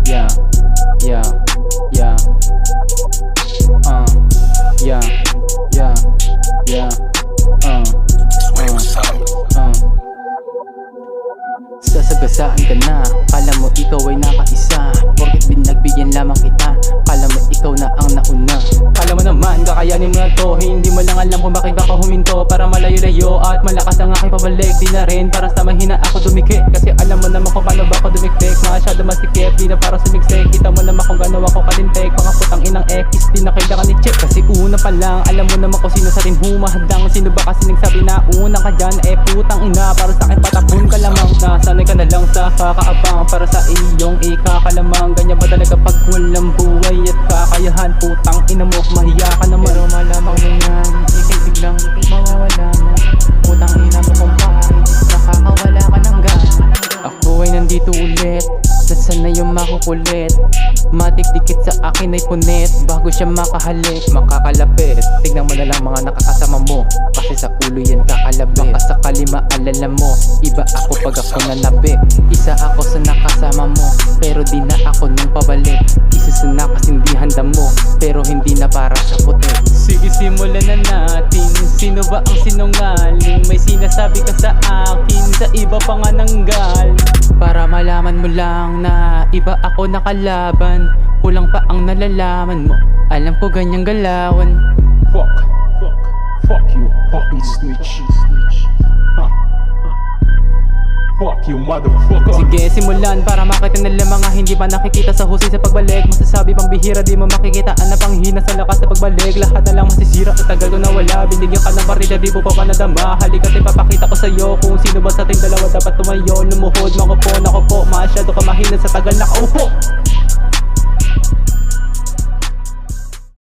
Yeah, yeah, yeah. Yeah, yeah, yeah. Sasagasaan ka na, kala mo ikaw ay nakaisa. Porket binagbigyan lamang kita, kala mo ikaw na ang nauna. Kala mo naman kakayanin mo na to, hindi mo lang alam kung bakit baka huminto. Para malayo-layo at malakas ang aking pabalik. Di na rin para sa mahina ako dumikit, kasi alam mo naman kung paano ba ako dumiktik. Masyado masikip, di na para sumiksik. Kita mo naman kung gano'n ako kalintek. Mga putang inang X, di na kailangan ni check. Kasi una pa lang, alam mo naman kung sino sa atin humahadang. Sino ba kasi nagsabi na unang ka dyan? Putang ina, para sa akin patapon ka lamang. Nasanay ka na lang sa kakaabang, para sa iyong ikakalamang. Ganyan ba talaga pag walang buhay at kakayahan? Putang ina mo, mahiya ka naman. Pero malamang na yan, ikay biglang mawawala na. Putang ina mo kung bakit nakakawala ka ng gana. Ako ay nandito ulit, nasanay yung makukulit. Matikdikit sa akin ay punit, bago siya makahalik, makakalapit. Tignan mo na lang mga nakakasama mo, kasi sa ulo yan kakalabit. Baka sakali maalala mo, iba ako pag ako nanabi. Isa ako sa nakasama mo, pero di na ako nung pabalik. Isa sa nakasindihan mo, pero hindi na para sa puti. Sige, simulan na natin. Sino ba ang sinungaling? May sinasabi ka sa akin, sa iba pa nga nanggal. Para malaman mo lang na iba ako nakalaban. Kulang pa ang nalalaman mo, alam ko ganyang galawan. Fuck you, fucking snitch. Fuck you, motherfucker. Sige, simulan para makita nila mga hindi pa nakikita sa husay sa pagbalik. Masasabi pang bihira, di mo makikita na panghina sa lakas sa pagbalik. Lahat na lang masisira, sa tagal ko nawala. Binigyan ka ng barida, di mo pa panadama. Halika't ipapakita ko sa'yo kung sino ba sa ating dalawa dapat tumayo. Lumuhod, makupo, nakupo, masyado ka mahina sa tagal nakaupo.